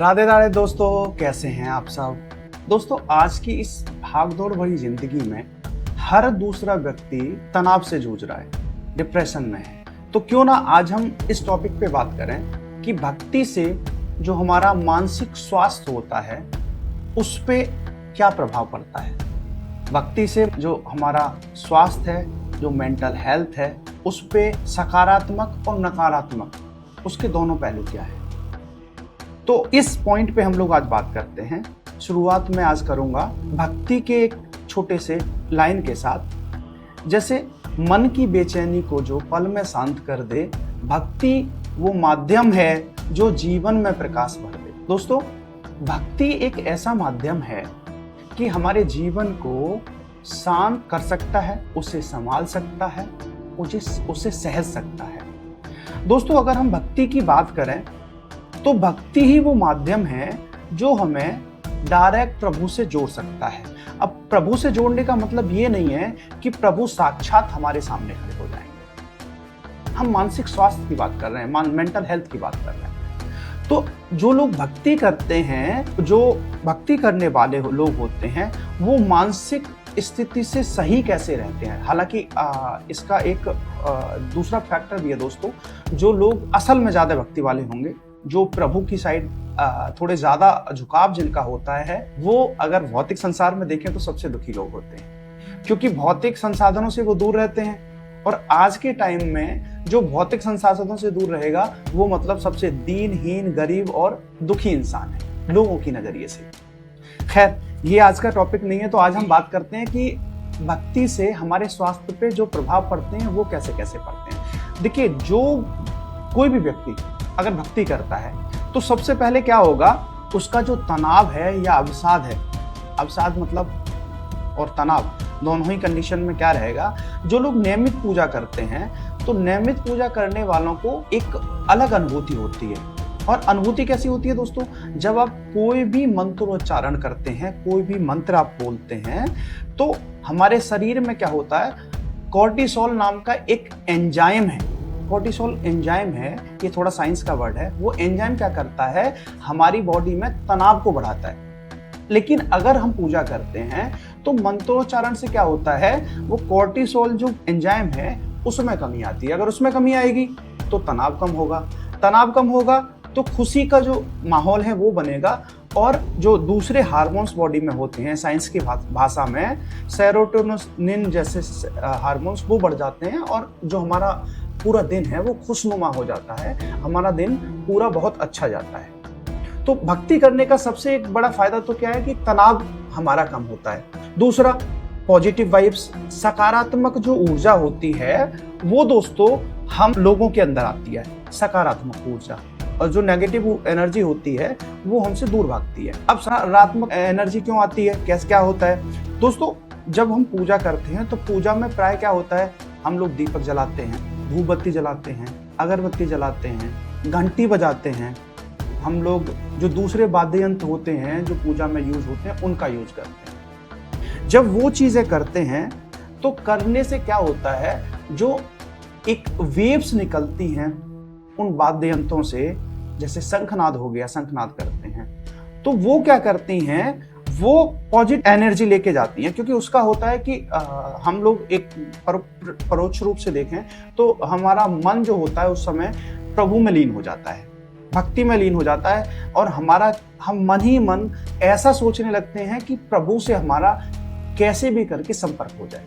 राधे राधे दोस्तों, कैसे हैं आप सब। दोस्तों, आज की इस भागदौड़ भरी जिंदगी में हर दूसरा व्यक्ति तनाव से जूझ रहा है, डिप्रेशन में है। तो क्यों ना आज हम इस टॉपिक पे बात करें कि भक्ति से जो हमारा मानसिक स्वास्थ्य होता है उस पे क्या प्रभाव पड़ता है। भक्ति से जो हमारा स्वास्थ्य है, जो मेंटल हेल्थ है, उस पे सकारात्मक और नकारात्मक उसके दोनों पहलू क्या है। तो इस पॉइंट पे हम लोग आज बात करते हैं। शुरुआत में आज करूंगा भक्ति के एक छोटे से लाइन के साथ। जैसे मन की बेचैनी को जो पल में शांत कर दे, भक्ति वो माध्यम है जो जीवन में प्रकाश भर दे। दोस्तों, भक्ति एक ऐसा माध्यम है कि हमारे जीवन को शांत कर सकता है, उसे संभाल सकता है, उसे सहज सकता है। दोस्तों, अगर हम भक्ति की बात करें तो भक्ति ही वो माध्यम है जो हमें डायरेक्ट प्रभु से जोड़ सकता है। अब प्रभु से जोड़ने का मतलब ये नहीं है कि प्रभु साक्षात हमारे सामने खड़े हो जाएंगे। हम मानसिक स्वास्थ्य की बात कर रहे हैं, मेंटल हेल्थ की बात कर रहे हैं। तो जो लोग भक्ति करते हैं, जो भक्ति करने वाले लोग होते हैं, वो मानसिक स्थिति से सही कैसे रहते हैं। हालांकि इसका एक दूसरा फैक्टर भी है दोस्तों। जो लोग असल में ज्यादा भक्ति वाले होंगे, जो प्रभु की साइड थोड़े ज्यादा झुकाव जिनका होता है, वो अगर भौतिक संसार में देखें तो सबसे दुखी लोग होते हैं, क्योंकि भौतिक संसाधनों से वो दूर रहते हैं। और आज के टाइम में जो भौतिक संसाधनों से दूर रहेगा वो मतलब सबसे दीनहीन, गरीब और दुखी इंसान है लोगों की नजरिए से। खैर, ये आज का टॉपिक नहीं है। तो आज हम बात करते हैं कि भक्ति से हमारे स्वास्थ्य पे जो प्रभाव पड़ते हैं वो कैसे कैसे पड़ते हैं। देखिए, जो कोई भी व्यक्ति अगर भक्ति करता है तो सबसे पहले क्या होगा, उसका जो तनाव है या अवसाद है, अवसाद मतलब और तनाव दोनों ही कंडीशन में क्या रहेगा। जो लोग नियमित पूजा करते हैं तो नियमित पूजा करने वालों को एक अलग अनुभूति होती है। और अनुभूति कैसी होती है दोस्तों, जब आप कोई भी मंत्रोच्चारण करते हैं, कोई भी मंत्र आप बोलते हैं, तो हमारे शरीर में क्या होता है, कोर्टिसोल नाम का एक एंजाइम है। कोर्टिसोल एंजाइम है, ये थोड़ा साइंस का वर्ड है। वो एंजाइम क्या करता है, हमारी बॉडी में तनाव को बढ़ाता है। लेकिन अगर हम पूजा करते हैं तो मंत्रोच्चारण से क्या होता है, वो कोर्टिसोल जो एंजाइम है उसमें कमी आती है। अगर उसमें कमी आएगी तो तनाव कम होगा, तनाव कम होगा तो खुशी का जो माहौल है वो बनेगा। और जो दूसरे हार्मोन्स बॉडी में होते हैं, साइंस की भाषा में सेरोटोनिन जैसे हार्मोन्स, वो बढ़ जाते हैं और जो हमारा पूरा दिन है वो खुशनुमा हो जाता है, हमारा दिन पूरा बहुत अच्छा जाता है। तो भक्ति करने का सबसे एक बड़ा फायदा तो क्या है कि तनाव हमारा कम होता है। दूसरा, पॉजिटिव वाइब्स, सकारात्मक जो ऊर्जा होती है वो दोस्तों हम लोगों के अंदर आती है, सकारात्मक ऊर्जा। और जो नेगेटिव एनर्जी होती है वो हमसे दूर भागती है। अब सकारात्मक एनर्जी क्यों आती है, कैसे क्या होता है दोस्तों, जब हम पूजा करते हैं तो पूजा में प्राय क्या होता है, हम लोग दीपक जलाते हैं, धूपबत्ती जलाते हैं, अगरबत्ती जलाते हैं, घंटी बजाते हैं। हम लोग जो दूसरे वाद्य यंत्र होते हैं जो पूजा में यूज होते हैं उनका यूज करते हैं। जब वो चीजें करते हैं तो करने से क्या होता है, जो एक वेव्स निकलती हैं उन वाद्य यंत्रों से, जैसे शंखनाद हो गया, शंखनाद करते हैं, तो वो क्या करती हैं, वो पॉजिटिव एनर्जी लेके जाती हैं। क्योंकि उसका होता है कि हम लोग एक परोक्ष रूप से देखें तो हमारा मन जो होता है उस समय प्रभु में लीन हो जाता है, भक्ति में लीन हो जाता है। और हम मन ही मन ऐसा सोचने लगते हैं कि प्रभु से हमारा कैसे भी करके संपर्क हो जाए।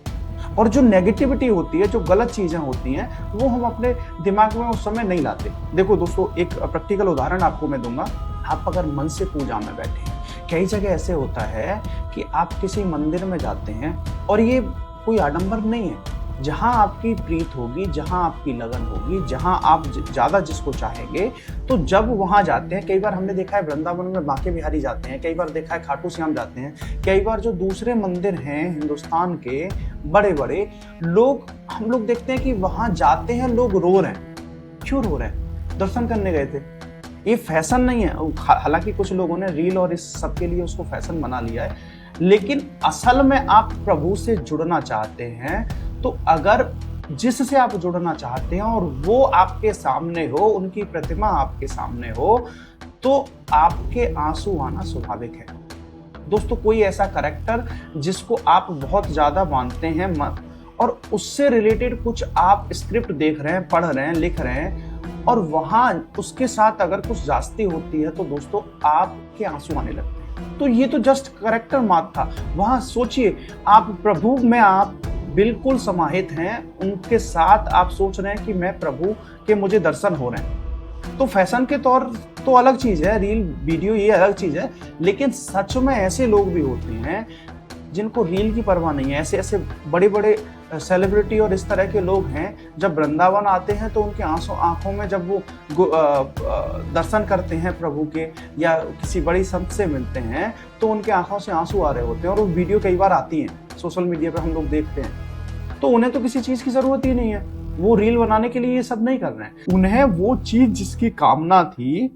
और जो नेगेटिविटी होती है, जो गलत चीजें होती हैं, वो हम अपने दिमाग में उस समय नहीं लाते। देखो दोस्तों, एक प्रैक्टिकल उदाहरण आपको मैं दूंगा। आप अगर मन से पूजा में बैठे, कई जगह ऐसे होता है कि आप किसी मंदिर में जाते हैं, और ये कोई आडंबर नहीं है, जहां आपकी प्रीत होगी, जहां आपकी लगन होगी, जहां आप ज्यादा जिसको चाहेंगे, तो जब वहां जाते हैं, कई बार हमने देखा है वृंदावन में बांके बिहारी जाते हैं, कई बार देखा है खाटू श्याम जाते हैं, कई बार जो दूसरे मंदिर हैं हिंदुस्तान के बड़े बड़े लोग, हम लोग देखते हैं कि वहां जाते हैं, लोग रो रहे हैं। क्यों रो रहे हैं, दर्शन करने गए थे। ये फैशन नहीं है, हालांकि कुछ लोगों ने रील और इस सब के लिए उसको फैशन बना लिया है, लेकिन असल में आप प्रभु से जुड़ना चाहते हैं तो अगर जिससे आप जुड़ना चाहते हैं और वो आपके सामने हो, उनकी प्रतिमा आपके सामने हो, तो आपके आंसू आना स्वाभाविक है। दोस्तों, कोई ऐसा कैरेक्टर जिसको आप बहुत ज्यादा मानते हैं और उससे रिलेटेड कुछ आप स्क्रिप्ट देख रहे हैं, पढ़ रहे हैं, लिख रहे हैं, और वहां उसके साथ अगर कुछ जास्ती होती है तो दोस्तों आपके आंसू आने लगते हैं। तो ये तो जस्ट कैरेक्टर मात था। वहां सोचिए, आप प्रभु में आप बिल्कुल समाहित हैं, उनके साथ आप सोच रहे हैं कि मैं प्रभु के मुझे दर्शन हो रहे हैं। तो फैशन के तौर तो अलग चीज है, रील वीडियो ये अलग चीज है, लेकिन सच में ऐसे लोग भी होते हैं जिनको रील की परवाह नहीं है। ऐसे ऐसे बड़े बड़े सेलिब्रिटी और इस तरह के लोग हैं, जब वृंदावन आते हैं तो उनके आंखों में जब वो दर्शन करते हैं प्रभु के या किसी बड़ी संत से मिलते हैं तो उनके आंखों से आंसू आ रहे होते हैं। और वो वीडियो कई बार आती हैं सोशल मीडिया पे, हम लोग देखते हैं। तो उन्हें तो किसी चीज की जरूरत ही नहीं है, वो रील बनाने के लिए ये सब नहीं कर रहे हैं। उन्हें वो चीज जिसकी कामना थी,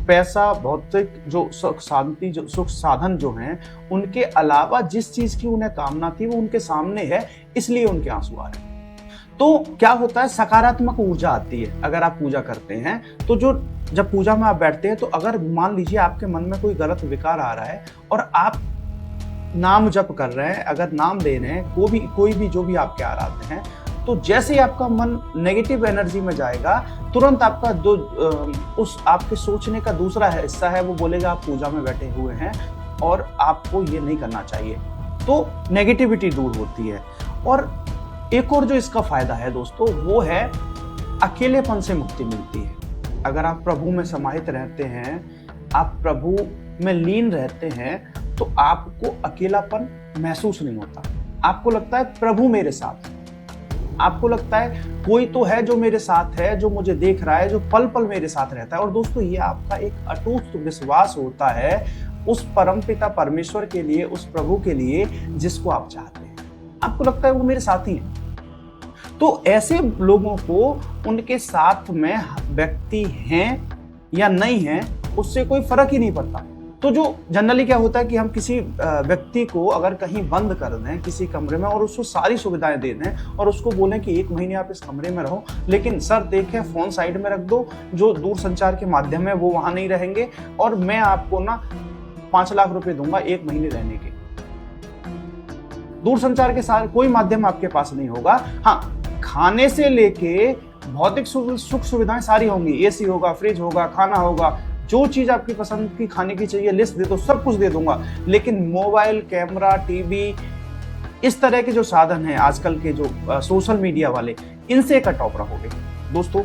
पैसा, भौतिक जो सुख शांति, जो सुख साधन जो हैं, उनके अलावा जिस चीज की उन्हें कामना थी वो उनके सामने है, इसलिए उनके आंसू आ रहे हैं। तो क्या होता है, सकारात्मक ऊर्जा आती है अगर आप पूजा करते हैं। तो जब पूजा में आप बैठते हैं तो अगर मान लीजिए आपके मन में कोई गलत विकार आ रहा है और आप नाम जप कर रहे हैं, अगर नाम ले रहे हैं, कोई भी जो भी आपके आराध्य हैं, तो जैसे ही आपका मन नेगेटिव एनर्जी में जाएगा, तुरंत आपका उस आपके सोचने का दूसरा हिस्सा है, वो बोलेगा आप पूजा में बैठे हुए हैं और आपको ये नहीं करना चाहिए। तो नेगेटिविटी दूर होती है। और एक और जो इसका फायदा है दोस्तों, वो है अकेलेपन से मुक्ति मिलती है। अगर आप प्रभु में समाहित रहते हैं, आप प्रभु में लीन रहते हैं, तो आपको अकेलापन महसूस नहीं होता। आपको लगता है प्रभु मेरे साथ है, आपको लगता है कोई तो है जो मेरे साथ है, जो मुझे देख रहा है, जो पल पल मेरे साथ रहता है। और दोस्तों, ये आपका एक अटूट विश्वास होता है उस परमपिता परमेश्वर के लिए, उस प्रभु के लिए जिसको आप चाहते हैं। आपको लगता है वो मेरे साथी हैं। तो ऐसे लोगों को उनके साथ में व्यक्ति हैं या नहीं हैं, उससे कोई फर्क ही नहीं पड़ता। तो जो जनरली क्या होता है कि हम किसी व्यक्ति को अगर कहीं बंद कर दें किसी कमरे में और उसको सारी सुविधाएं दे दें और उसको बोलें कि 1 महीने आप इस कमरे में रहो, लेकिन सर देखें फोन साइड में रख दो, जो दूर संचार के माध्यम है वो वहां नहीं रहेंगे, और मैं आपको ना 5 लाख रुपए दूंगा 1 महीने रहने के। दूर संचार के साथ कोई माध्यम आपके पास नहीं होगा। हाँ, खाने से लेके भौतिक सुख सुविधाएं सारी होंगी, एसी होगा, फ्रिज होगा, खाना होगा, जो चीज आपकी पसंद की खाने की चाहिए लिस्ट दे दो, सब कुछ दे दूंगा। लेकिन मोबाइल, कैमरा, टीवी, इस तरह के जो साधन हैं आजकल के, जो सोशल मीडिया वाले, इनसे कट ऑफ रहोगे। दोस्तों,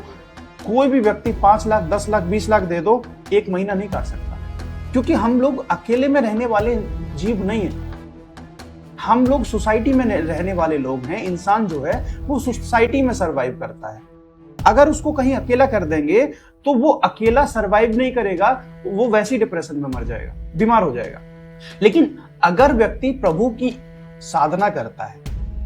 कोई भी व्यक्ति 5 लाख, 10 लाख, 20 लाख दे दो, 1 महीना नहीं काट सकता, क्योंकि हम लोग अकेले में रहने वाले जीव नहीं है। हम लोग सोसाइटी में रहने वाले लोग हैं। इंसान जो है वो सोसाइटी में सरवाइव करता है। अगर उसको कहीं अकेला कर देंगे तो वो अकेला सरवाइव नहीं करेगा, वो वैसी डिप्रेशन में मर जाएगा, बीमार हो जाएगा। लेकिन अगर व्यक्ति प्रभु की साधना करता है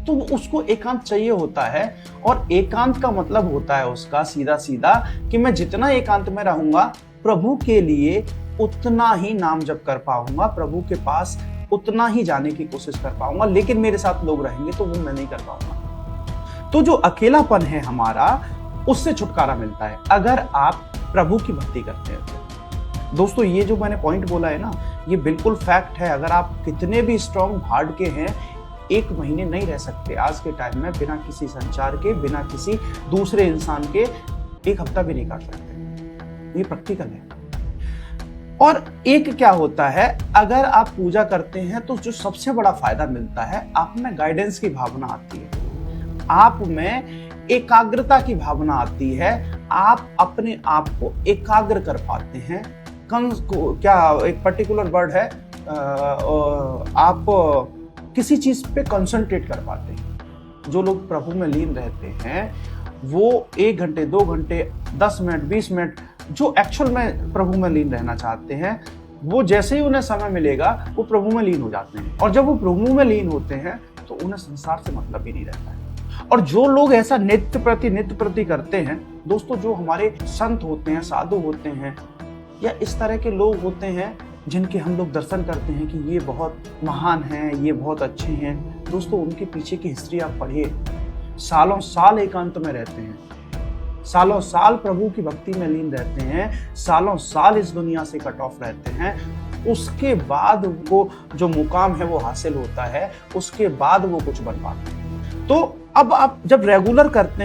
तो उसको एकांत चाहिए होता है, और एकांत का मतलब होता है उसका सीधा सीधा कि मैं जितना एकांत में रहूंगा प्रभु के लिए उतना ही नाम जप कर पाऊंगा, प्रभु के पास उतना ही जाने की कोशिश कर पाऊंगा, लेकिन मेरे साथ लोग रहेंगे तो वो मैं नहीं कर पाऊंगा। तो जो अकेलापन है हमारा, उससे छुटकारा मिलता है अगर आप प्रभु की भक्ति करते हैं तो। दोस्तों, ये जो मैंने पॉइंट बोला है ना, ये बिल्कुल फैक्ट है। अगर आप कितने भी स्ट्रॉन्ग हार्ट के हैं, 1 महीने नहीं रह सकते आज के टाइम में बिना किसी संचार के, बिना किसी दूसरे इंसान के 1 हफ्ता भी नहीं काट सकते। ये प्रैक्टिकल है। और एक क्या होता है, अगर आप पूजा करते हैं तो जो सबसे बड़ा फायदा मिलता है, आप में गाइडेंस की भावना आती है, आप में एकाग्रता की भावना आती है, आप अपने आप को एकाग्र कर पाते हैं। क्या एक पर्टिकुलर वर्ड है, आप किसी चीज पे कंसंट्रेट कर पाते हैं। जो लोग प्रभु में लीन रहते हैं वो 1 घंटे, 2 घंटे, 10 मिनट, 20 मिनट, जो एक्चुअल में प्रभु में लीन रहना चाहते हैं, वो जैसे ही उन्हें समय मिलेगा वो प्रभु में लीन हो जाते हैं। और जब वो प्रभु में लीन होते हैं तो उन्हें संसार से मतलब ही नहीं रहता है। और जो लोग ऐसा नित्य प्रति करते हैं दोस्तों, जो हमारे संत होते हैं, साधु होते हैं, या इस तरह के लोग होते हैं जिनके हम लोग दर्शन करते हैं कि ये बहुत महान हैं, ये बहुत अच्छे हैं, दोस्तों उनके पीछे की हिस्ट्री आप पढ़िए। सालों साल एकांत में रहते हैं, सालों साल प्रभु की भक्ति में लीन रहते हैं, सालों साल इस दुनिया से कट ऑफ रहते हैं, उसके बाद वो जो मुकाम है वो हासिल होता है, उसके बाद वो कुछ बन पाते हैं। तो अब आप जब रेगुलर करते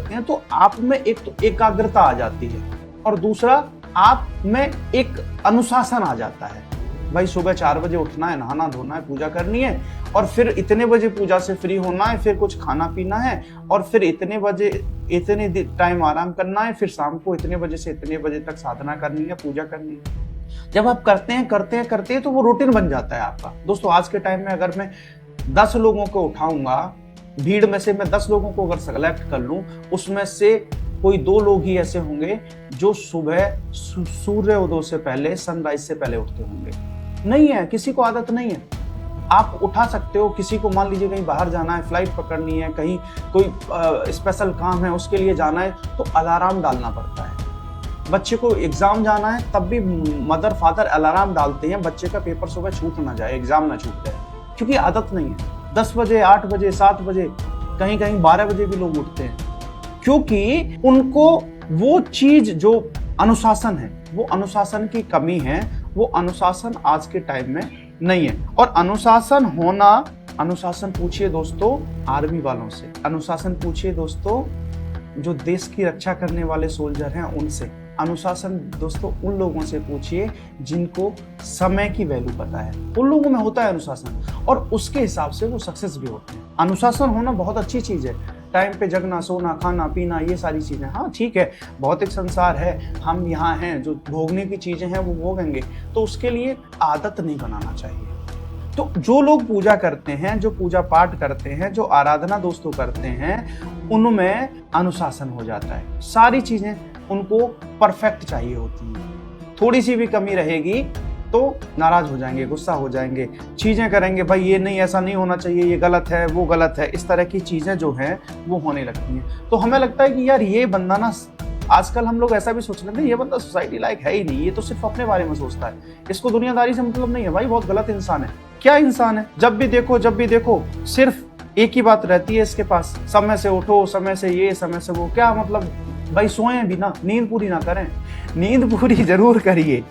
हैं तो आप में एक तो एकाग्रता आ जाती है और दूसरा आप में एक अनुशासन आ जाता है। भाई सुबह 4 बजे उठना है, नहाना धोना है, पूजा करनी है और फिर इतने बजे पूजा से फ्री होना है, फिर कुछ खाना पीना है और फिर इतने बजे इतने टाइम आराम करना है, फिर शाम को इतने बजे से इतने बजे तक साधना करनी है, पूजा करनी है। जब आप करते हैं तो वो रूटीन बन जाता है आपका। दोस्तों आज के टाइम में अगर मैं 10 लोगों को उठाऊंगा, भीड़ में से मैं 10 लोगों को अगर सेलेक्ट कर लूं, उसमें से कोई 2 लोग ही ऐसे होंगे जो सुबह सूर्य उदय से पहले, सनराइज से पहले उठते होंगे। नहीं है, किसी को आदत नहीं है। आप उठा सकते हो, किसी को मान लीजिए कहीं बाहर जाना है, फ्लाइट पकड़नी है, कहीं कोई स्पेशल काम है उसके लिए जाना है तो अलार्म डालना पड़ता है। बच्चे को एग्जाम जाना है तब भी मदर फादर अलार्म डालते हैं, बच्चे का पेपर सुबह छूट ना जाए, एग्जाम ना छूट जाए, क्योंकि आदत नहीं है। 10 बजे, 8 बजे, 7 बजे, कहीं कहीं 12 बजे भी लोग उठते हैं, क्योंकि उनको वो चीज जो अनुशासन है, वो अनुशासन की कमी है, वो अनुशासन आज के टाइम में नहीं है। और अनुशासन होना, अनुशासन पूछिए दोस्तों आर्मी वालों से, अनुशासन पूछिए दोस्तों जो देश की रक्षा करने वाले सोल्जर हैं उनसे, अनुशासन दोस्तों उन लोगों से पूछिए जिनको समय की वैल्यू पता है। उन लोगों में होता है अनुशासन और उसके हिसाब से वो सक्सेस भी होते हैं। अनुशासन होना बहुत अच्छी चीज है, टाइम पे जगना, सोना, खाना पीना, ये सारी चीजें, हाँ ठीक है, भौतिक संसार है, हम यहाँ हैं, जो भोगने की चीजें हैं वो भोगेंगे, तो उसके लिए आदत नहीं बनाना चाहिए। तो जो लोग पूजा करते हैं, जो पूजा पाठ करते हैं, जो आराधना दोस्तों करते हैं, उनमें अनुशासन हो जाता है। सारी चीजें उनको परफेक्ट चाहिए होती हैं। थोड़ी सी भी कमी रहेगी तो नाराज हो जाएंगे, गुस्सा हो जाएंगे, चीजें करेंगे, भाई ये नहीं, ऐसा नहीं होना चाहिए, ये गलत है, वो गलत है, इस तरह की चीजें जो हैं वो होने लगती हैं। तो हमें लगता है कि यार ये बंदा ना, आजकल हम लोग ऐसा भी सोच लेते हैं ये बंदा सोसाइटी लायक है ही नहीं, ये तो सिर्फ अपने बारे में सोचता है, इसको दुनियादारी से मतलब नहीं है। भाई बहुत गलत इंसान है। क्या इंसान है? जब भी देखो सिर्फ एक ही बात रहती है इसके पास, समय से उठो, समय से ये, समय से वो। क्या मतलब? भाई सोएं भी ना, नींद पूरी ना करें। नींद पूरी जरूर करिए,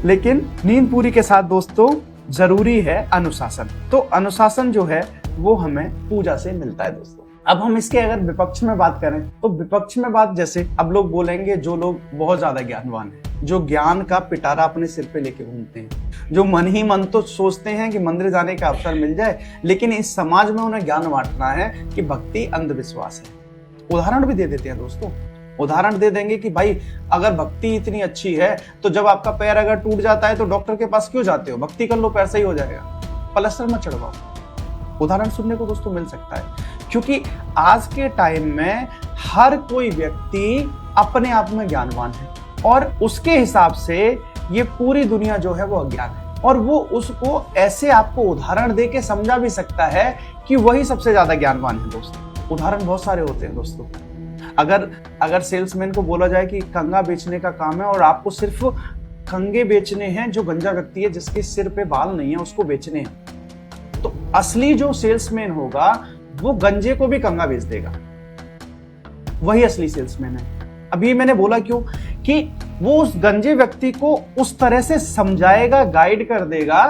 लेकिन नींद पूरी के साथ दोस्तों जरूरी है अनुशासन। तो अनुशासन जो है वो हमें पूजा से मिलता है दोस्तों। अब हम इसके अगर विपक्ष में बात करें तो विपक्ष में बात, जैसे अब लोग बोलेंगे जो लोग बहुत ज्यादा ज्ञानवान हैं, जो ज्ञान का पिटारा अपने सिर पे लेके घूमते हैं, जो मन ही मन तो सोचते हैं कि मंदिर जाने का अवसर मिल जाए, लेकिन इस समाज में उन्हें ज्ञान बांटना है कि भक्ति अंधविश्वास है। उदाहरण भी दे देते हैं दोस्तों, उदाहरण दे देंगे कि भाई अगर भक्ति इतनी अच्छी है तो जब आपका पैर अगर टूट जाता है तो डॉक्टर के पास क्यों जाते हो? भक्ति कर लो, पैर सही हो जाएगा, प्लास्टर मत चढ़वाओ। उदाहरण सुनने को दोस्तों मिल सकता है, क्योंकि आज के टाइम में हर कोई व्यक्ति अपने आप में ज्ञानवान है और उसके हिसाब से ये पूरी दुनिया जो है वो अज्ञान है, और वो उसको ऐसे आपको उदाहरण दे के समझा भी सकता है कि वही सबसे ज्यादा ज्ञानवान है दोस्तों। उदाहरण बहुत सारे होते हैं दोस्तों। अगर सेल्समैन को बोला जाए कि कंगा बेचने का काम है और आपको सिर्फ कंगे बेचने हैं, जो गंजा व्यक्ति है जिसके सिर पे बाल नहीं है उसको बेचने हैं, तो असली जो सेल्समैन होगा वो गंजे को भी कंगा बेच देगा, वही असली सेल्समैन है। अभी मैंने बोला क्यों? कि वो उस गंजे व्यक्ति को उस तरह से समझाएगा, गाइड कर देगा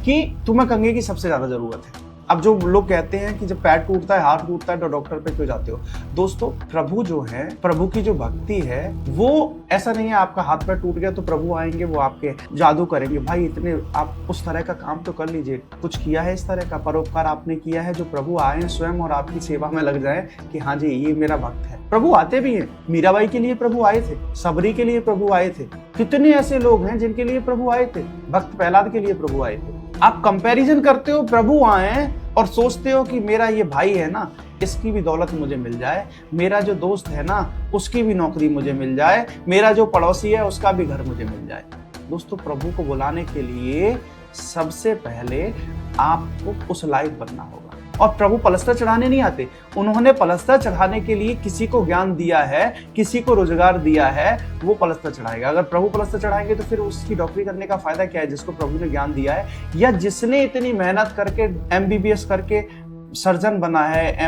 कि तुम्हें कंगे की सबसे ज्यादा जरूरत है। अब जो लोग कहते हैं कि जब पैर टूटता है, हाथ टूटता है तो डॉक्टर पे क्यों जाते हो? दोस्तों प्रभु जो है, प्रभु की जो भक्ति है वो ऐसा नहीं है आपका हाथ पैर टूट गया तो प्रभु आएंगे वो आपके जादू करेंगे। भाई इतने आप उस तरह का काम तो कर लीजिए, कुछ किया है इस तरह का परोपकार आपने किया है जो प्रभु आए स्वयं और आपकी सेवा में लग जाए कि हाँ जी ये मेरा भक्त है। प्रभु आते भी हैं, मीराबाई के लिए प्रभु आए थे, सबरी के लिए प्रभु आए थे, कितने ऐसे लोग हैं जिनके लिए प्रभु आए थे, भक्त प्रहलाद के लिए प्रभु आए थे। आप कंपैरिजन करते हो प्रभु आए और सोचते हो कि मेरा ये भाई है ना इसकी भी दौलत मुझे मिल जाए, मेरा जो दोस्त है ना उसकी भी नौकरी मुझे मिल जाए, मेरा जो पड़ोसी है उसका भी घर मुझे मिल जाए। दोस्तों प्रभु को बुलाने के लिए सबसे पहले आपको उस लायक बनना होगा। और प्रभु पलस्तर चढ़ाने नहीं आते, उन्होंने पलस्तर चढ़ाने के लिए किसी को ज्ञान दिया है, किसी को रोजगार दिया है, वो पलस्तर चढ़ाएगा। अगर प्रभु पलस्तर चढ़ाएंगे तो फिर उसकी डॉक्टरी करने का फायदा क्या है जिसको प्रभु ने ज्ञान दिया है, या जिसने इतनी मेहनत करके MBBS करके सर्जन बना है,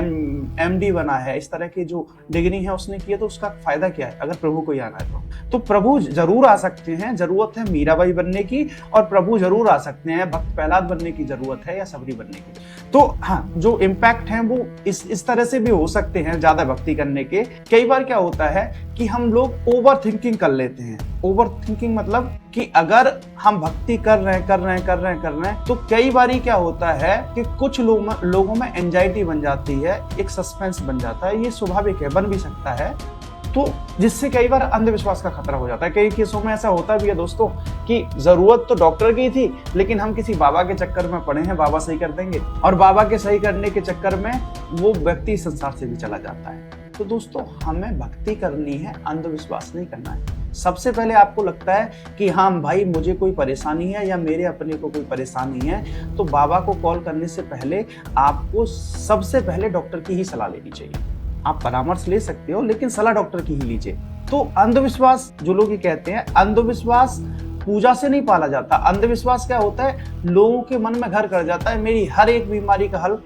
एमडी बना है, इस तरह की जो डिग्री है उसने की है, तो उसका फायदा क्या है अगर प्रभु को ही आना है तो प्रभु जरूर आ सकते हैं। जरूरत है मीराबाई बनने की, और प्रभु जरूर आ सकते हैं। भक्त प्रहलाद बनने की जरूरत है या सबरी बनने की। तो हाँ, जो इम्पैक्ट है वो इस तरह से भी हो सकते हैं ज्यादा भक्ति करने के। कई बार क्या होता है कि हम लोग ओवर थिंकिंग कर लेते हैं। ओवर थिंकिंग मतलब कि अगर हम भक्ति कर रहे हैं तो कई बार क्या होता है कि कुछ लोगों में एंजाइटी बन जाती है, एक सस्पेंस बन जाता है। ये स्वाभाविक है, बन भी सकता है, तो जिससे कई बार अंधविश्वास का खतरा हो जाता है। कई केसों में ऐसा होता भी है दोस्तों कि जरूरत तो डॉक्टर की थी, लेकिन हम किसी बाबा के चक्कर में पड़े हैं, बाबा सही कर देंगे, और बाबा के सही करने के चक्कर में वो व्यक्ति संसार से भी चला जाता है। तो दोस्तों, हमें भक्ति करनी है, अंधविश्वास नहीं करना है। सबसे पहले आपको लगता है कि हाँ भाई मुझे कोई परेशानी है या मेरे अपने को कोई परेशानी है, तो बाबा को कॉल करने से पहले आपको सबसे पहले डॉक्टर की ही सलाह लेनी चाहिए। आप परामर्श ले सकते हो, लेकिन सलाह डॉक्टर की ही लीजिए। तो अंधविश्वास जो लोग ये कहते हैं, अंधविश्वास पूजा से नहीं पाला जाता। अंधविश्वास क्या होता है, लोगों के मन में घर कर जाता है, मेरी हर एक बीमारी का हल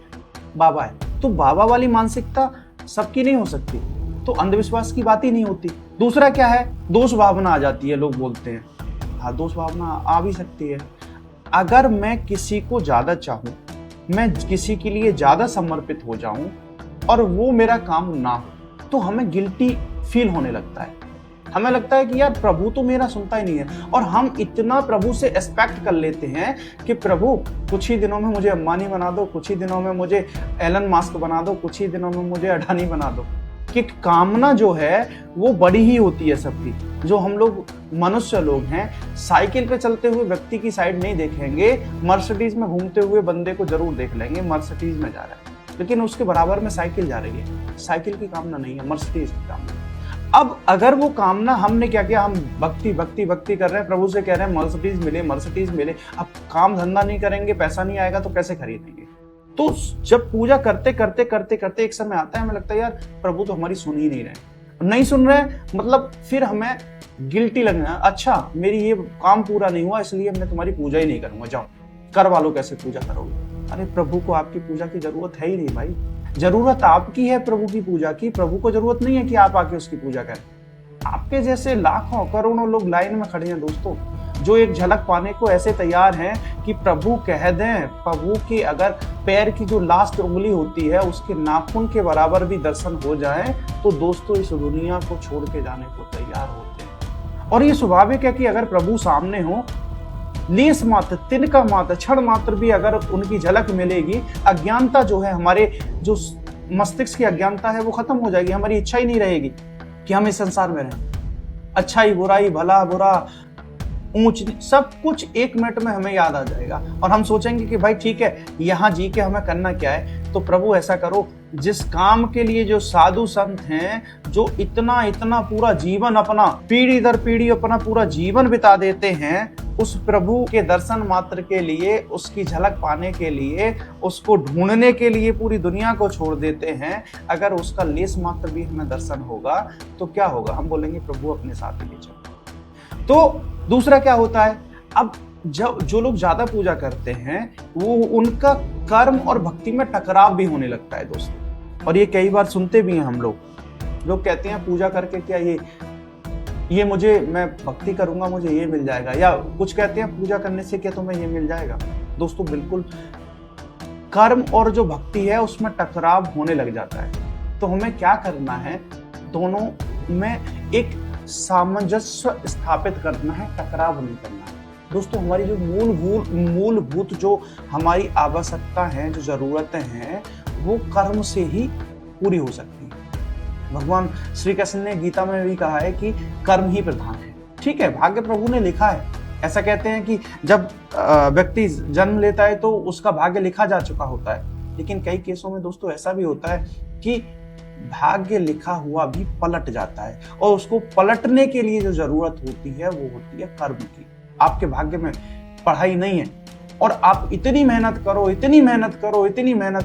बाबा है। तो बाबा वाली मानसिकता सबकी नहीं हो सकती, तो अंधविश्वास की बात ही नहीं होती। दूसरा क्या है, दोष भावना आ जाती है। लोग बोलते हैं हाँ, दोष भावना आ भी सकती है। अगर मैं किसी को ज्यादा चाहूं, मैं किसी के लिए ज्यादा समर्पित हो जाऊं और वो मेरा काम ना हो, तो हमें गिल्टी फील होने लगता है। हमें लगता है कि यार प्रभु तो मेरा सुनता ही नहीं है, और हम इतना प्रभु से एक्सपेक्ट कर लेते हैं कि प्रभु कुछ ही दिनों में मुझे अंबानी बना दो, कुछ ही दिनों में मुझे एलन मास्क बना दो, कुछ ही दिनों में मुझे अडानी बना दो। कि कामना जो है वो बड़ी ही होती है सबकी। जो हम लोग मनुष्य लोग हैं, साइकिल पे चलते हुए व्यक्ति की साइड नहीं देखेंगे, मर्सिडीज में घूमते हुए बंदे को जरूर देख लेंगे, मर्सिडीज में जा रहा है, लेकिन उसके बराबर में साइकिल जा रही है। साइकिल की कामना नहीं है, मर्सिडीज की कामना। अब अगर वो कामना हमने क्या किया, हम भक्ति भक्ति भक्ति कर रहे हैं, प्रभु से कह रहे हैं मर्सिडीज मिले। अब काम धंधा नहीं करेंगे, पैसा नहीं आएगा तो कैसे खरीदेंगे। तो जब पूजा करते करते एक समय आता है, हमें लगता है यार प्रभु तो हमारी सुन ही नहीं सुन रहे, मतलब फिर हमें गिल्टी लगना, अच्छा मेरी ये काम पूरा नहीं हुआ इसलिए मैं तुम्हारी पूजा ही नहीं करूंगा, जाओ करवा लो, कैसे पूजा करोगे। अरे प्रभु को आपकी पूजा की जरूरत है ही नहीं भाई। जरूरत आपकी है प्रभु की पूजा की। प्रभु को जरूरत नहीं है कि आप आके उसकी पूजा करें। आपके जैसे लाखों करोड़ों लोग लाइन में खड़े हैं दोस्तों, जो एक झलक पाने को ऐसे तैयार हैं कि प्रभु कह दें, प्रभु की अगर पैर की जो लास्ट उंगली होती है उसके नाखून के बराबर भी दर्शन हो जाए तो दोस्तों इस दुनिया को छोड़ के जाने को तैयार होते हैं। और ये स्वाभाविक है कि अगर प्रभु सामने हो, लेस मात्र, तिनका मात्र, क्षण मात्र भी अगर उनकी झलक मिलेगी, अज्ञानता जो है, हमारे जो मस्तिष्क की अज्ञानता है वो खत्म हो जाएगी। हमारी इच्छा ही नहीं रहेगी कि हम इस संसार में रहें। अच्छाई बुराई, भला बुरा, ऊंच, सब कुछ एक मिनट में हमें याद आ जाएगा, और हम सोचेंगे कि भाई ठीक है, यहाँ जी के हमें करना क्या है। तो प्रभु ऐसा करो, जिस काम के लिए जो साधु संत हैं, जो इतना पूरा जीवन, अपना पीढ़ी दर पीढ़ी अपना पूरा जीवन बिता देते हैं, उस प्रभु के दर्शन मात्र के लिए, उसकी झलक पाने के लिए, उसको ढूंढने के लिए पूरी दुनिया को छोड़ देते हैं। अगर उसका लेस मात्र भी हमें दर्शन होगा तो क्या होगा, हम बोलेंगे प्रभु अपने साथ ही ले चलो। तो दूसरा क्या होता है, अब जो लोग ज्यादा पूजा करते हैं वो उनका कर्म और भक्ति में टकराव भी होने लगता है दोस्तों। और ये कई बार सुनते भी हैं हम लोग कहते हैं पूजा करके क्या ये मुझे, मैं भक्ति करूंगा मुझे ये मिल जाएगा, या कुछ कहते हैं पूजा करने से क्या तुम्हें ये मिल जाएगा। दोस्तों बिल्कुल, कर्म और जो भक्ति है उसमें टकराव होने लग जाता है। तो हमें क्या करना है, दोनों में एक सामंजस्य स्थापित करना है, टकराव नहीं करना है। दोस्तों हमारी जो मूलभूत जो हमारी आवश्यकता है, जो जरूरतें हैं, वो कर्म से ही पूरी हो सकती है। भगवान श्री कृष्ण ने गीता में भी कहा है कि कर्म ही प्रधान है। ठीक है, भाग्य प्रभु ने लिखा है। ऐसा कहते हैं कि जब व्यक्ति जन्म लेता है तो उसका भाग्य लिखा जा चुका होता है, लेकिन कई केसों में दोस्तों ऐसा भी होता है कि भाग्य लिखा हुआ भी पलट जाता है, और उसको पलटने के लिए जो जरूरत होती है वो होती है कर्म की। आपके भाग्य में पढ़ाई नहीं है और आप इतनी मेहनत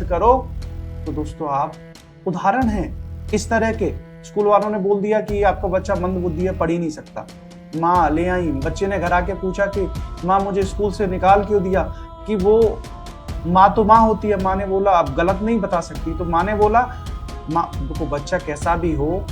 करो, तो दोस्तों आप उदाहरण हैं इस तरह के। स्कूल वालों ने बोल दिया कि आपका बच्चा मंद बुद्धि है, पढ़ ही नहीं सकता। माँ ले आई, बच्चे ने घर आके पूछा कि माँ मुझे स्कूल से निकाल क्यों दिया, कि वो माँ तो माँ होती है, माँ ने बोला अब गलत नहीं बता सकती, तो माँ ने बोला माँ देखो बच्चा कैसा भी हो,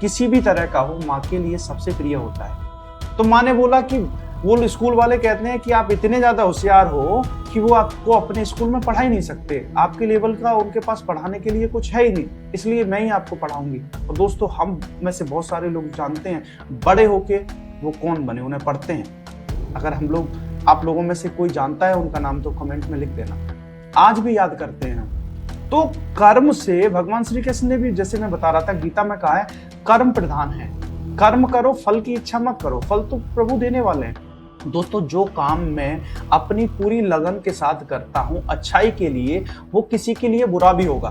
किसी भी तरह का हो, माँ के लिए सबसे प्रिय होता है। तो माँ ने बोला कि वो स्कूल वाले कहते हैं कि आप इतने ज्यादा होशियार हो कि वो आपको अपने स्कूल में पढ़ा ही नहीं सकते, आपके लेवल का उनके पास पढ़ाने के लिए कुछ है ही नहीं, इसलिए मैं ही आपको पढ़ाऊंगी। और दोस्तों हम में से बहुत सारे लोग जानते हैं बड़े होके वो कौन बने, उन्हें पढ़ते हैं। अगर हम लोग, आप लोगों में से कोई जानता है उनका नाम तो कमेंट में लिख देना, आज भी याद करते हैं। तो कर्म से भगवान श्री कृष्ण ने भी, जैसे मैं बता रहा था, गीता में कहा है कर्म प्रधान है, कर्म करो, फल की इच्छा मत करो, फल तो प्रभु देने वाले हैं। दोस्तों जो काम मैं अपनी पूरी लगन के साथ करता हूं अच्छाई के लिए, वो किसी के लिए बुरा भी होगा।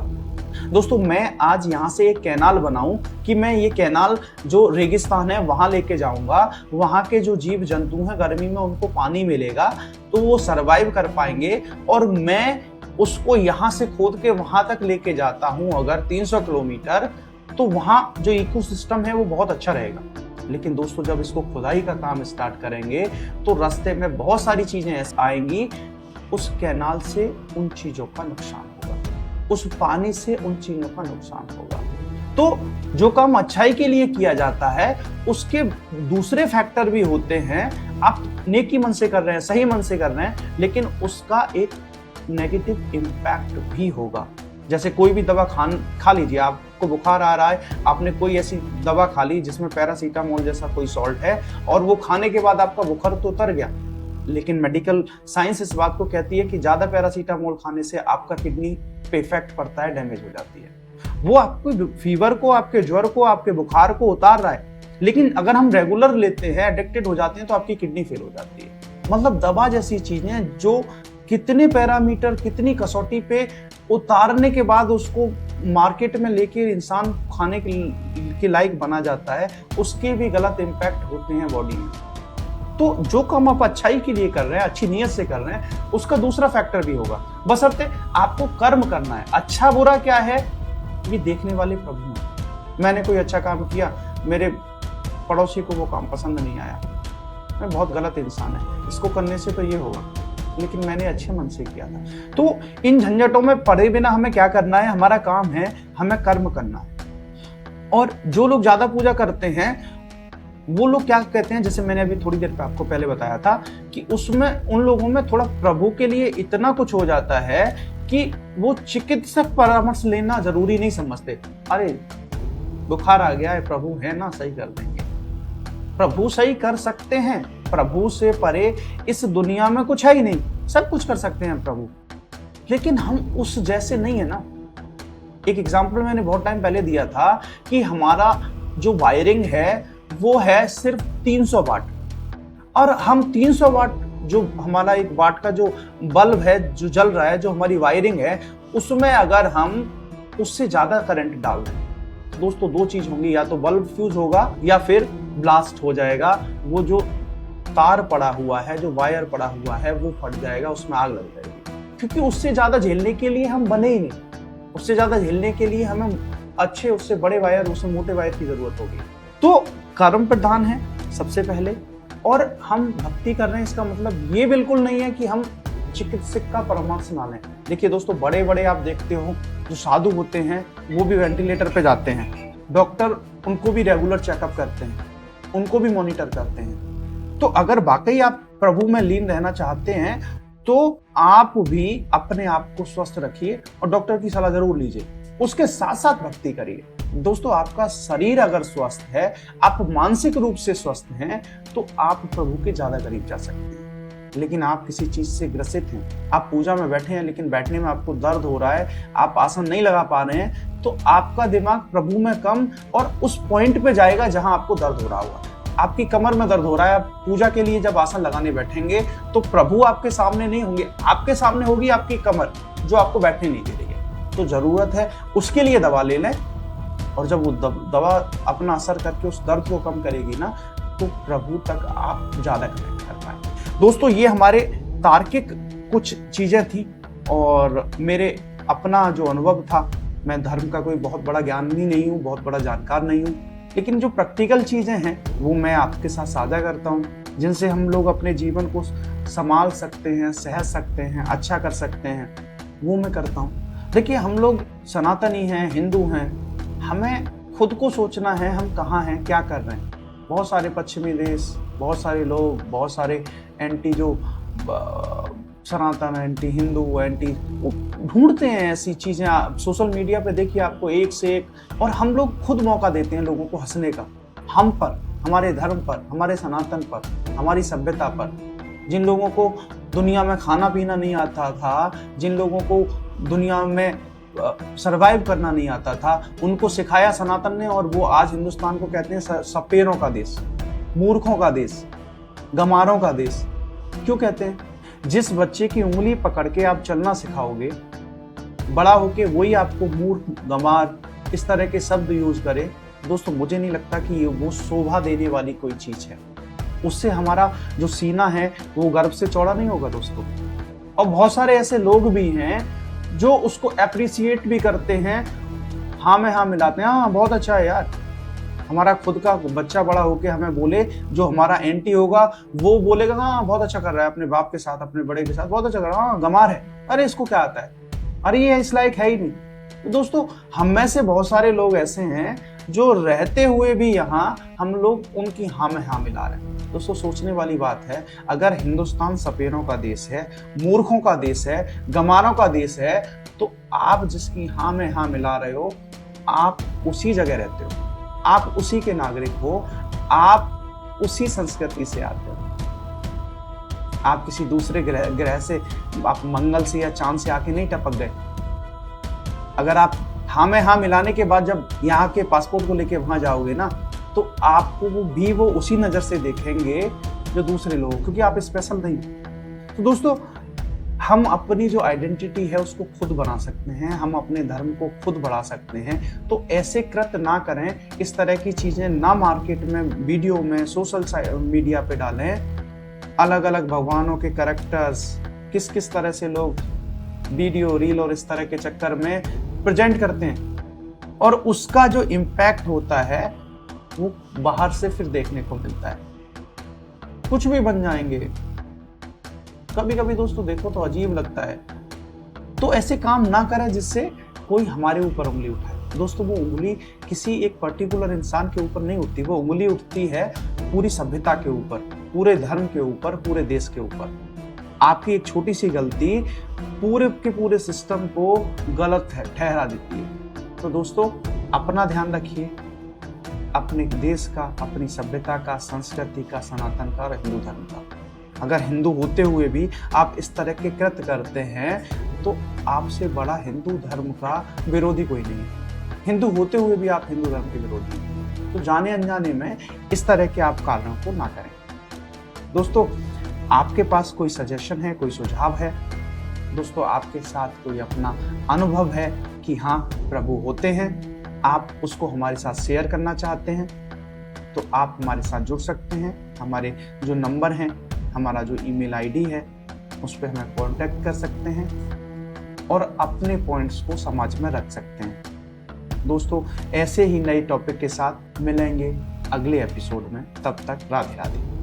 दोस्तों मैं आज यहाँ से एक कैनाल बनाऊं कि मैं ये कैनाल जो रेगिस्तान है वहां लेके जाऊंगा, वहां के जो जीव जंतु हैं गर्मी में उनको पानी मिलेगा तो वो सरवाइव कर पाएंगे, और मैं उसको यहाँ से खोद के वहां तक लेके जाता हूं अगर 300 किलोमीटर, तो वहां जो इकोसिस्टम है वो बहुत अच्छा रहेगा। लेकिन दोस्तों जब इसको खुदाई का काम स्टार्ट करेंगे तो रास्ते में बहुत सारी चीजें ऐसी आएंगी, उस कैनाल से उन चीजों का नुकसान होगा, उस पानी से उन चीजों का नुकसान होगा। तो जो काम अच्छाई के लिए किया जाता है उसके दूसरे फैक्टर भी होते हैं। आप नेकी मन से कर रहे हैं, सही मन से कर रहे हैं, लेकिन उसका एक नेगेटिव इम्पैक्ट भी होगा। जैसे कोई भी दवा खा लीजिए, आपको बुखार आ रहा है, आपने कोई ऐसी दवा खा ली जिसमें पैरासीटामोल जैसा कोई सॉल्ट है, और वो खाने के बाद आपका बुखार तो उतर गया, लेकिन मेडिकल साइंस इस बात को कहती है कि ज्यादा पैरासीटामोल खाने से आपका किडनी पे इफेक्ट पड़ता है, डैमेज हो जाती है। वो आपको फीवर को, आपके ज्वर को, आपके बुखार को उतार रहा है, लेकिन अगर हम रेगुलर लेते हैं, एडिक्टेड हो जाते हैं, तो आपकी किडनी फेल हो जाती है। मतलब दवा जैसी चीजें जो कितने पैरामीटर, कितनी कसौटी पे उतारने के बाद उसको मार्केट में लेके इंसान खाने के लायक बना जाता है, उसके भी गलत इम्पैक्ट होते हैं बॉडी में। तो जो काम आप अच्छाई के लिए कर रहे हैं, अच्छी नीयत से कर रहे हैं, उसका दूसरा फैक्टर भी होगा, बशर्ते आपको कर्म करना है। अच्छा बुरा क्या है ये देखने वाले प्रभु हैं। मैंने कोई अच्छा काम किया, मेरे पड़ोसी को वो काम पसंद नहीं आया, मैं बहुत गलत इंसान है, इसको करने से तो ये होगा, लेकिन मैंने अच्छे मन से किया था। तो इन झंझटों में पड़े बिना हमें क्या करना है, हमारा काम है हमें कर्म करना है। और जो लोग ज्यादा पूजा करते हैं वो लोग क्या कहते हैं, जैसे मैंने अभी थोड़ी देर पे आपको पहले बताया था कि उसमें उन लोगों में थोड़ा प्रभु के लिए इतना कुछ हो जाता है कि वो चिकित्सक परामर्श लेना जरूरी नहीं समझते। अरे बुखार आ गया है, प्रभु है ना, सही कर देंगे। प्रभु सही कर सकते हैं, प्रभु से परे इस दुनिया में कुछ है ही नहीं, सब कुछ कर सकते हैं प्रभु, लेकिन हम उस जैसे नहीं है ना। एक एग्जाम्पल मैंने बहुत टाइम पहले दिया था कि हमारा जो वायरिंग है वो है सिर्फ 300 वाट, और हम 300 वाट जो हमारा एक वाट का जो बल्ब है जो जल रहा है, जो हमारी वायरिंग है, उसमें अगर हम उससे ज्यादा करंट डाल दें, दोस्तों दो चीज होंगी, या तो बल्ब फ्यूज होगा या फिर ब्लास्ट हो जाएगा। वो जो तार पड़ा हुआ है, जो वायर पड़ा हुआ है, वो फट जाएगा, उसमें आग लग जाएगी, क्योंकि उससे ज्यादा झेलने के लिए हम बने ही नहीं। उससे ज्यादा झेलने के लिए हमें अच्छे, उससे बड़े वायर, उससे मोटे वायर की जरूरत होगी। तो कर्म प्रधान है सबसे पहले, और हम भक्ति कर रहे हैं, इसका मतलब ये बिल्कुल नहीं है कि हम चिकित्सक का परामर्श ना लें। देखिए दोस्तों, बड़े बड़े आप देखते हो जो साधु होते हैं वो भी वेंटिलेटर पे जाते हैं, डॉक्टर उनको भी रेगुलर चेकअप करते हैं, उनको भी मॉनिटर करते हैं। तो अगर वाकई आप प्रभु में लीन रहना चाहते हैं तो आप भी अपने आप को स्वस्थ रखिए और डॉक्टर की सलाह जरूर लीजिए, उसके साथ साथ भक्ति करिए। दोस्तों आपका शरीर अगर स्वस्थ है, आप मानसिक रूप से स्वस्थ हैं, तो आप प्रभु के ज्यादा करीब जा सकते हैं। लेकिन आप किसी चीज से ग्रसित हैं, आप पूजा में बैठे हैं लेकिन बैठने में आपको दर्द हो रहा है, आप आसन नहीं लगा पा रहे हैं, तो आपका दिमाग प्रभु में कम और उस पॉइंट पे जाएगा जहां आपको दर्द हो रहा होगा। आपकी कमर में दर्द हो रहा है, आप पूजा के लिए जब आसन लगाने बैठेंगे तो प्रभु आपके सामने नहीं होंगे, आपके सामने होगी आपकी कमर जो आपको बैठने नहीं दे रही है। तो जरूरत है उसके लिए दवा ले लें, और जब वो दवा अपना असर करके उस दर्द को कम करेगी ना, तो प्रभु तक आप ज्यादा कनेक्ट कर पाएंगे। दोस्तों ये हमारे तार्किक कुछ चीजें थी और मेरे अपना जो अनुभव था। मैं धर्म का कोई बहुत बड़ा ज्ञानी नहीं हूँ, बहुत बड़ा जानकार नहीं हूँ, लेकिन जो प्रैक्टिकल चीजें हैं वो मैं आपके साथ साझा करता हूँ। जिनसे हम लोग अपने जीवन को संभाल सकते हैं, सह सकते हैं, अच्छा कर सकते हैं, वो मैं करता हूँ। देखिए, हम लोग सनातनी हैं, हिंदू हैं, हमें खुद को सोचना है हम कहाँ हैं, क्या कर रहे हैं। बहुत सारे पश्चिमी देश, बहुत सारे लोग, बहुत सारे एंटी जो सनातन, एंटी हिंदू, एंटी ढूंढते हैं ऐसी चीज़ें। आप सोशल मीडिया पे देखिए, आपको एक से एक, और हम लोग खुद मौका देते हैं लोगों को हंसने का, हम पर, हमारे धर्म पर, हमारे सनातन पर, हमारी सभ्यता पर। जिन लोगों को दुनिया में खाना पीना नहीं आता था, जिन लोगों को दुनिया में सरवाइव करना नहीं आता था, उनको सिखाया सनातन ने, और वो आज हिंदुस्तान को कहते हैं सपेरों का देश, मूर्खों का देश, गमारों का देश। क्यों कहते हैं? जिस बच्चे की उंगली पकड़ के आप चलना सिखाओगे, बड़ा होके वही आपको मूर्ख, गंवार, इस तरह के शब्द यूज करे, दोस्तों मुझे नहीं लगता कि ये वो शोभा देने वाली कोई चीज है। उससे हमारा जो सीना है वो गर्व से चौड़ा नहीं होगा दोस्तों। और बहुत सारे ऐसे लोग भी हैं जो उसको अप्रिशिएट भी करते हैं, हाँ में हाँ मिलाते हैं, हाँ बहुत अच्छा है यार। हमारा खुद का बच्चा बड़ा होके हमें बोले, जो हमारा एंटी होगा वो बोलेगा हाँ बहुत अच्छा कर रहा है, अपने बाप के साथ, अपने बड़े के साथ बहुत अच्छा कर रहा है, हाँ गंवार है, अरे इसको क्या आता है, अरे ये इस लायक है ही नहीं। तो दोस्तों, हम में से बहुत सारे लोग ऐसे हैं जो रहते हुए भी यहाँ हम लोग उनकी हाँ में हाँ मिला रहे हैं। दोस्तों, सोचने वाली बात है, अगर हिंदुस्तान सपेरों का देश है, मूर्खों का देश है, गंवारों का देश है, तो आप जिसकी हाँ में हाँ मिला रहे हो, आप उसी जगह रहते हो, आप उसी के नागरिक हो, आप उसी संस्कृति से आते हो। आप किसी दूसरे ग्रह से, आप मंगल से या चांद से आके नहीं टपक गए। अगर आप हाँ में हाँ मिलाने के बाद जब यहाँ के पासपोर्ट को लेके वहां जाओगे ना, तो आपको वो उसी नजर से देखेंगे जो दूसरे लोग, क्योंकि आप स्पेशल नहीं। तो दोस्तों, हम अपनी जो आइडेंटिटी है उसको खुद बना सकते हैं, हम अपने धर्म को खुद बढ़ा सकते हैं। तो ऐसे कृत्य ना करें, इस तरह की चीजें ना मार्केट में, वीडियो में, सोशल मीडिया पे डालें। अलग अलग भगवानों के कैरेक्टर्स किस किस तरह से लोग वीडियो, रील और इस तरह के चक्कर में प्रेजेंट करते हैं, और उसका जो इम्पैक्ट होता है वो बाहर से फिर देखने को मिलता है। कुछ भी बन जाएंगे कभी कभी दोस्तों, देखो तो अजीब लगता है। तो ऐसे काम ना करें जिससे कोई हमारे ऊपर उंगली उठाए। दोस्तों, वो उंगली किसी एक पर्टिकुलर इंसान के ऊपर नहीं उठती, वो उंगली उठती है पूरी सभ्यता के ऊपर, पूरे धर्म के ऊपर, पूरे देश के ऊपर। आपकी एक छोटी सी गलती पूरे के पूरे सिस्टम को गलत है ठहरा देती है। तो दोस्तों, अपना ध्यान रखिए, अपने देश का, अपनी सभ्यता का, संस्कृति का, सनातन का और हिंदू धर्म का। अगर हिंदू होते हुए भी आप इस तरह के कृत्य करते हैं, तो आपसे बड़ा हिंदू धर्म का विरोधी कोई नहीं है। हिंदू होते हुए भी आप हिंदू धर्म के विरोधी हैं। तो जाने अनजाने में इस तरह के आप कार्यों को ना करें। दोस्तों, आपके पास कोई सजेशन है, कोई सुझाव है, दोस्तों आपके साथ कोई अपना अनुभव है कि हाँ प्रभु होते हैं, आप उसको हमारे साथ शेयर करना चाहते हैं, तो आप हमारे साथ जुड़ सकते हैं। हमारे जो नंबर हैं, हमारा जो ईमेल आईडी है, उस पर हमें कांटेक्ट कर सकते हैं और अपने पॉइंट्स को समाज में रख सकते हैं। दोस्तों, ऐसे ही नए टॉपिक के साथ मिलेंगे अगले एपिसोड में। तब तक राधे राधे।